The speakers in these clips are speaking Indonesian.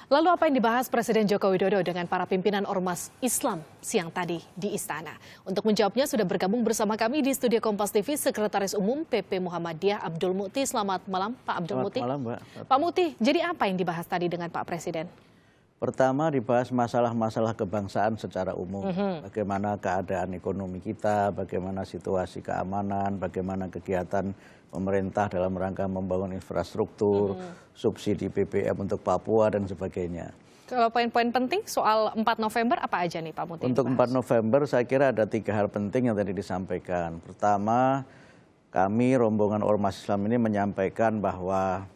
Lalu apa yang dibahas Presiden Joko Widodo dengan para pimpinan Ormas Islam siang tadi di Istana? Untuk menjawabnya sudah bergabung bersama kami di studio Kompas TV Sekretaris Umum PP Muhammadiyah Abdul Mukti. Selamat malam Pak Abdul Mukti. Selamat malam, Mbak. Pak Mukti, jadi apa yang dibahas tadi dengan Pak Presiden? Pertama dibahas masalah-masalah kebangsaan secara umum. Bagaimana keadaan ekonomi kita, bagaimana situasi keamanan, bagaimana kegiatan pemerintah dalam rangka membangun infrastruktur, subsidi BBM untuk Papua dan sebagainya. Kalau poin-poin penting soal 4 November apa aja nih Pak Mukti? Untuk 4 November saya kira ada 3 hal penting yang tadi disampaikan. Pertama, kami rombongan Ormas Islam ini menyampaikan bahwa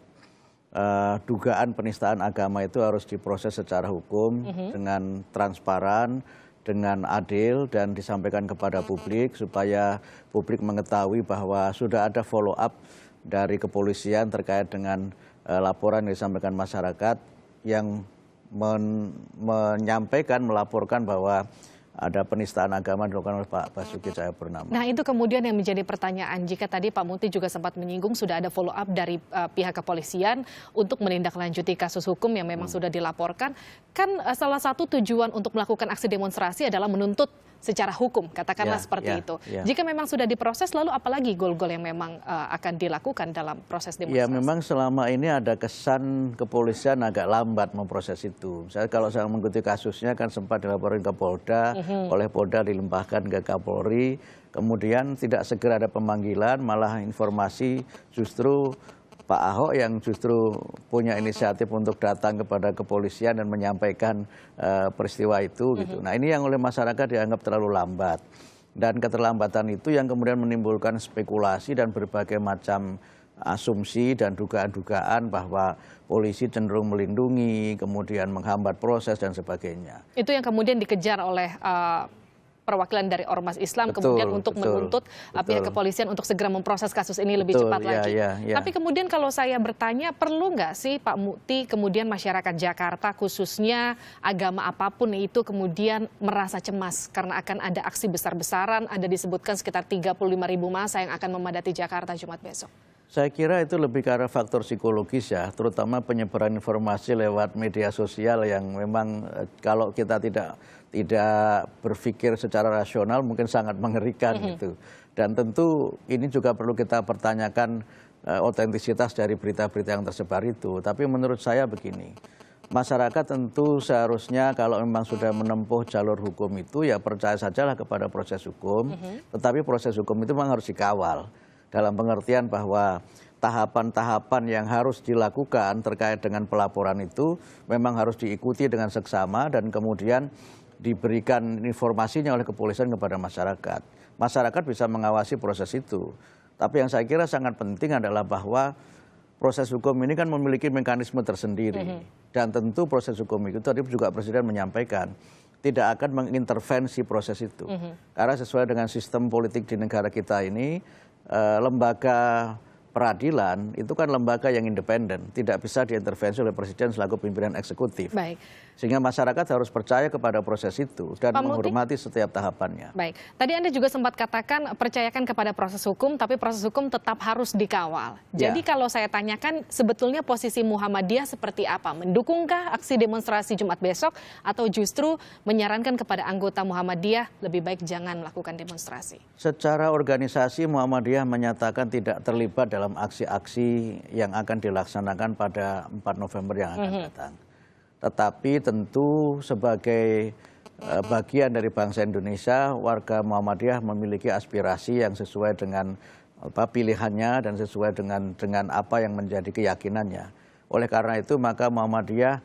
dugaan penistaan agama itu harus diproses secara hukum dengan transparan, dengan adil dan disampaikan kepada publik supaya publik mengetahui bahwa sudah ada follow up dari kepolisian terkait dengan laporan yang disampaikan masyarakat yang menyampaikan, melaporkan bahwa ada penistaan agama dilakukan oleh Pak Basuki Cahayapurnama. Nah itu kemudian yang menjadi pertanyaan, jika tadi Pak Mukti juga sempat menyinggung sudah ada follow up dari pihak kepolisian untuk menindaklanjuti kasus hukum yang memang sudah dilaporkan. Kan salah satu tujuan untuk melakukan aksi demonstrasi adalah menuntut secara hukum, katakanlah seperti itu. Jika memang sudah diproses, lalu apalagi gol-gol yang memang akan dilakukan dalam proses demonstrasi? Ya memang selama ini ada kesan kepolisian agak lambat memproses itu. Misalnya kalau saya mengikuti kasusnya kan sempat dilaporin ke Polda, oleh Polda dilimpahkan ke Kapolri, kemudian tidak segera ada pemanggilan, malah informasi justru Pak Ahok yang justru punya inisiatif untuk datang kepada kepolisian dan menyampaikan peristiwa itu gitu. Nah ini yang oleh masyarakat dianggap terlalu lambat. Dan keterlambatan itu yang kemudian menimbulkan spekulasi dan berbagai macam asumsi dan dugaan-dugaan bahwa polisi cenderung melindungi, kemudian menghambat proses dan sebagainya. Itu yang kemudian dikejar oleh perwakilan dari Ormas Islam kemudian untuk menuntut pihak kepolisian untuk segera memproses kasus ini lebih cepat lagi. Tapi kemudian kalau saya bertanya, perlu nggak sih Pak Mukti kemudian masyarakat Jakarta khususnya agama apapun itu kemudian merasa cemas karena akan ada aksi besar-besaran, ada disebutkan sekitar 35.000 massa yang akan memadati Jakarta Jumat besok? Saya kira itu lebih ke arah faktor psikologis ya, terutama penyebaran informasi lewat media sosial yang memang kalau kita tidak berpikir secara rasional mungkin sangat mengerikan gitu. Dan tentu ini juga perlu kita pertanyakan otentisitas dari berita-berita yang tersebar itu. Tapi menurut saya begini, masyarakat tentu seharusnya kalau memang sudah menempuh jalur hukum itu ya percaya sajalah kepada proses hukum, tetapi proses hukum itu memang harus dikawal. Dalam pengertian bahwa tahapan-tahapan yang harus dilakukan terkait dengan pelaporan itu memang harus diikuti dengan seksama dan kemudian diberikan informasinya oleh kepolisian kepada masyarakat. Masyarakat bisa mengawasi proses itu. Tapi yang saya kira sangat penting adalah bahwa proses hukum ini kan memiliki mekanisme tersendiri. Dan tentu proses hukum itu tadi juga Presiden menyampaikan tidak akan mengintervensi proses itu. Karena sesuai dengan sistem politik di negara kita ini, lembaga peradilan itu kan lembaga yang independen, tidak bisa diintervensi oleh Presiden selaku pimpinan eksekutif. Baik. Sehingga masyarakat harus percaya kepada proses itu dan menghormati setiap tahapannya. Baik, tadi Anda juga sempat katakan percayakan kepada proses hukum, tapi proses hukum tetap harus dikawal. Jadi kalau saya tanyakan sebetulnya posisi Muhammadiyah seperti apa? Mendukungkah aksi demonstrasi Jumat besok atau justru menyarankan kepada anggota Muhammadiyah lebih baik jangan melakukan demonstrasi? Secara organisasi Muhammadiyah menyatakan tidak terlibat dalam aksi-aksi yang akan dilaksanakan pada 4 November yang akan datang. Tetapi tentu sebagai bagian dari bangsa Indonesia, warga Muhammadiyah memiliki aspirasi yang sesuai dengan pilihannya dan sesuai dengan apa yang menjadi keyakinannya. Oleh karena itu maka Muhammadiyah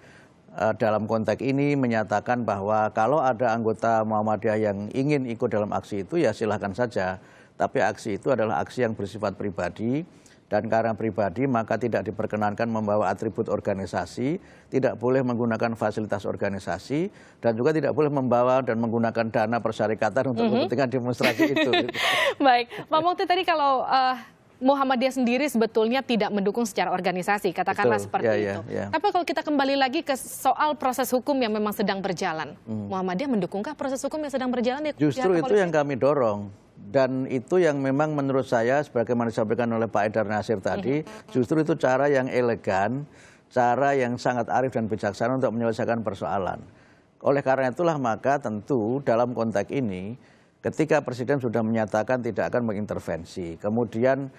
dalam konteks ini menyatakan bahwa kalau ada anggota Muhammadiyah yang ingin ikut dalam aksi itu ya silahkan saja. Tapi aksi itu adalah aksi yang bersifat pribadi. Dan karena pribadi maka tidak diperkenankan membawa atribut organisasi, tidak boleh menggunakan fasilitas organisasi, dan juga tidak boleh membawa dan menggunakan dana persyarikatan untuk kepentingan demonstrasi itu. Baik, Pak Mukti tadi kalau Muhammadiyah sendiri sebetulnya tidak mendukung secara organisasi, katakanlah seperti itu. Tapi kalau kita kembali lagi ke soal proses hukum yang memang sedang berjalan, Muhammadiyah mendukungkah proses hukum yang sedang berjalan? Justru itu yang kami dorong. Dan itu yang memang menurut saya sebagaimana disampaikan oleh Pak Edar Nasir tadi, justru itu cara yang elegan cara yang sangat arif dan bijaksana untuk menyelesaikan persoalan. Oleh karena itulah maka tentu dalam konteks ini ketika Presiden sudah menyatakan tidak akan mengintervensi, kemudian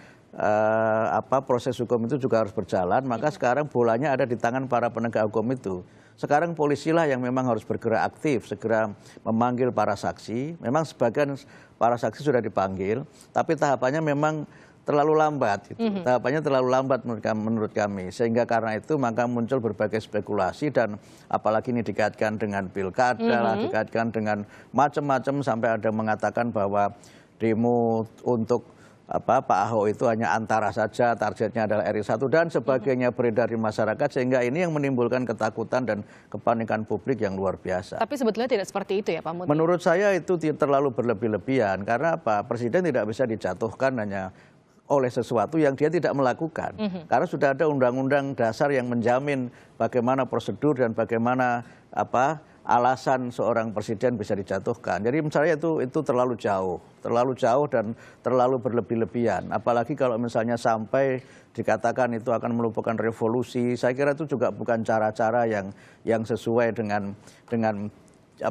proses hukum itu juga harus berjalan, maka sekarang bolanya ada di tangan para penegak hukum itu. Sekarang polisilah yang memang harus bergerak aktif, segera memanggil para saksi. Memang sebagian para saksi sudah dipanggil, tapi tahapannya memang terlalu lambat. Gitu. Tahapannya terlalu lambat menurut kami. Sehingga karena itu maka muncul berbagai spekulasi dan apalagi ini dikaitkan dengan pilkada, dikaitkan dengan macam-macam sampai ada mengatakan bahwa demo untuk Pak Ahok itu hanya antara saja, targetnya adalah RI1 dan sebagainya beredar di masyarakat, sehingga ini yang menimbulkan ketakutan dan kepanikan publik yang luar biasa. Tapi sebetulnya tidak seperti itu ya Pak Muti? Menurut saya itu terlalu berlebih-lebihan, karena apa? Presiden tidak bisa dijatuhkan hanya oleh sesuatu yang dia tidak melakukan. Karena sudah ada undang-undang dasar yang menjamin bagaimana prosedur dan bagaimana alasan seorang presiden bisa dijatuhkan. Jadi menurut saya itu terlalu jauh dan terlalu berlebih-lebihan. Apalagi kalau misalnya sampai dikatakan itu akan melupakan revolusi, saya kira itu juga bukan cara-cara yang sesuai dengan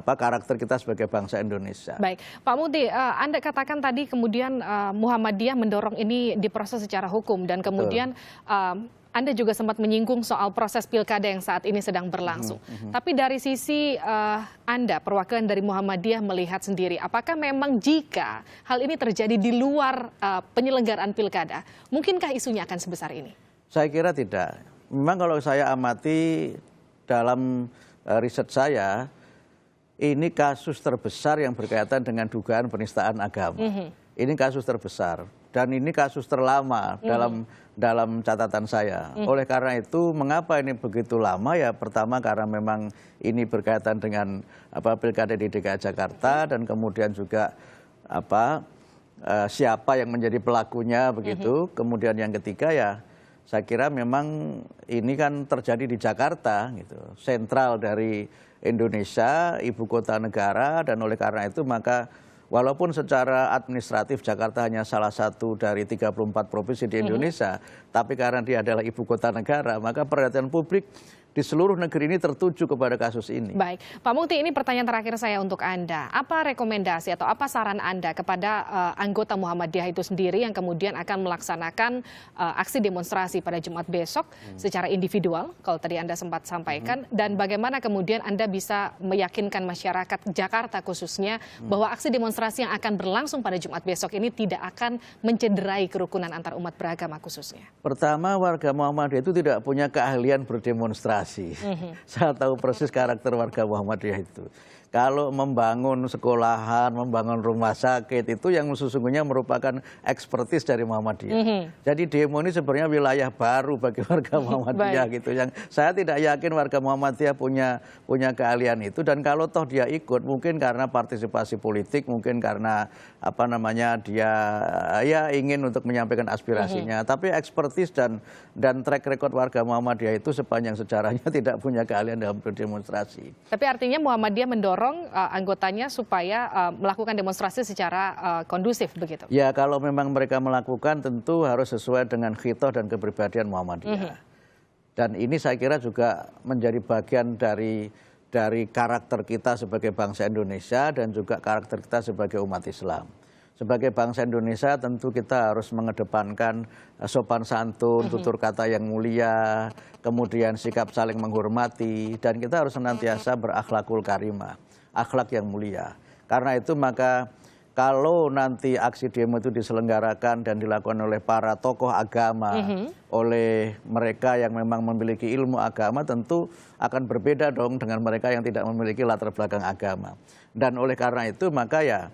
karakter kita sebagai bangsa Indonesia. Baik, Pak Muti, Anda katakan tadi kemudian Muhammadiyah mendorong ini diproses secara hukum dan kemudian Anda juga sempat menyinggung soal proses pilkada yang saat ini sedang berlangsung. Tapi dari sisi Anda, perwakilan dari Muhammadiyah melihat sendiri, apakah memang jika hal ini terjadi di luar penyelenggaraan pilkada, mungkinkah isunya akan sebesar ini? Saya kira tidak. Memang kalau saya amati dalam riset saya, ini kasus terbesar yang berkaitan dengan dugaan penistaan agama. Ini kasus terbesar dan ini kasus terlama dalam catatan saya. Oleh karena itu, mengapa ini begitu lama? Ya pertama karena memang ini berkaitan dengan pilkada di DKI Jakarta dan kemudian juga siapa yang menjadi pelakunya begitu. Kemudian yang ketiga ya saya kira memang ini kan terjadi di Jakarta gitu, sentral dari Indonesia, ibu kota negara, dan oleh karena itu maka walaupun secara administratif Jakarta hanya salah satu dari 34 provinsi di Indonesia, tapi karena dia adalah ibu kota negara, maka perhatian publik di seluruh negeri ini tertuju kepada kasus ini. Baik, Pak Muti, ini pertanyaan terakhir saya untuk Anda. Apa rekomendasi atau apa saran Anda kepada anggota Muhammadiyah itu sendiri yang kemudian akan melaksanakan aksi demonstrasi pada Jumat besok secara individual, kalau tadi Anda sempat sampaikan, dan bagaimana kemudian Anda bisa meyakinkan masyarakat Jakarta khususnya bahwa aksi demonstrasi yang akan berlangsung pada Jumat besok ini tidak akan mencederai kerukunan antar umat beragama khususnya? Pertama, warga Muhammadiyah itu tidak punya keahlian berdemonstrasi. Saya tahu persis karakter warga Muhammadiyah itu. Kalau membangun sekolahan, membangun rumah sakit, itu yang sesungguhnya merupakan ekspertis dari Muhammadiyah. Jadi demo ini sebenarnya wilayah baru bagi warga Muhammadiyah gitu. Yang saya tidak yakin warga Muhammadiyah punya keahlian itu. Dan kalau toh dia ikut, mungkin karena partisipasi politik, mungkin karena dia ya ingin untuk menyampaikan aspirasinya. Tapi ekspertis dan track record warga Muhammadiyah itu sepanjang sejarahnya tidak punya keahlian dalam berdemonstrasi. Tapi artinya Muhammadiyah mendorong anggotanya supaya melakukan demonstrasi secara kondusif begitu? Ya, kalau memang mereka melakukan tentu harus sesuai dengan khitoh dan kepribadian Muhammadiyah. Dan ini saya kira juga menjadi bagian dari karakter kita sebagai bangsa Indonesia dan juga karakter kita sebagai umat Islam. Sebagai bangsa Indonesia tentu kita harus mengedepankan sopan santun, tutur kata yang mulia, kemudian sikap saling menghormati, dan kita harus senantiasa berakhlakul karimah, akhlak yang mulia. Karena itu maka kalau nanti aksi demo itu diselenggarakan dan dilakukan oleh para tokoh agama, oleh mereka yang memang memiliki ilmu agama, tentu akan berbeda dong dengan mereka yang tidak memiliki latar belakang agama. Dan oleh karena itu maka ya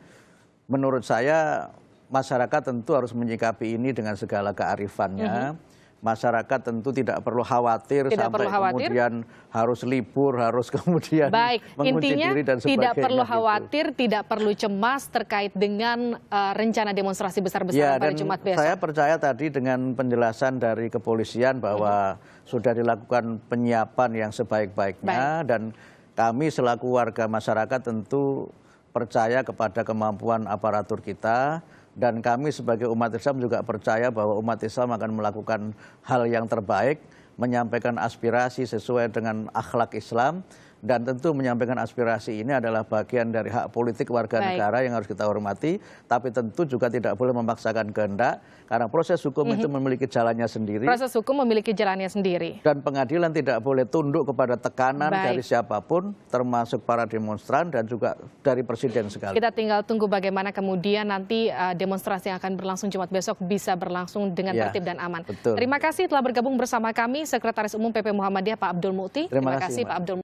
menurut saya masyarakat tentu harus menyikapi ini dengan segala kearifannya. Masyarakat tentu tidak perlu khawatir kemudian harus libur, harus kemudian mengunci diri dan sebagainya. Tidak perlu khawatir, tidak perlu cemas terkait dengan rencana demonstrasi besar-besaran pada Jumat besok. Saya percaya tadi dengan penjelasan dari kepolisian bahwa sudah dilakukan penyiapan yang sebaik-baiknya dan kami selaku warga masyarakat tentu percaya kepada kemampuan aparatur kita, dan kami sebagai umat Islam juga percaya bahwa umat Islam akan melakukan hal yang terbaik menyampaikan aspirasi sesuai dengan akhlak Islam. Dan tentu menyampaikan aspirasi ini adalah bagian dari hak politik warga negara yang harus kita hormati. Tapi tentu juga tidak boleh memaksakan kehendak, karena proses hukum itu memiliki jalannya sendiri. Proses hukum memiliki jalannya sendiri. Dan pengadilan tidak boleh tunduk kepada tekanan dari siapapun, termasuk para demonstran dan juga dari presiden sekali. Kita tinggal tunggu bagaimana kemudian nanti demonstrasi yang akan berlangsung Jumat besok bisa berlangsung dengan tertib dan aman. Betul. Terima kasih telah bergabung bersama kami, Sekretaris Umum PP Muhammadiyah Pak Abdul Mukti. Terima kasih Pak Abdul.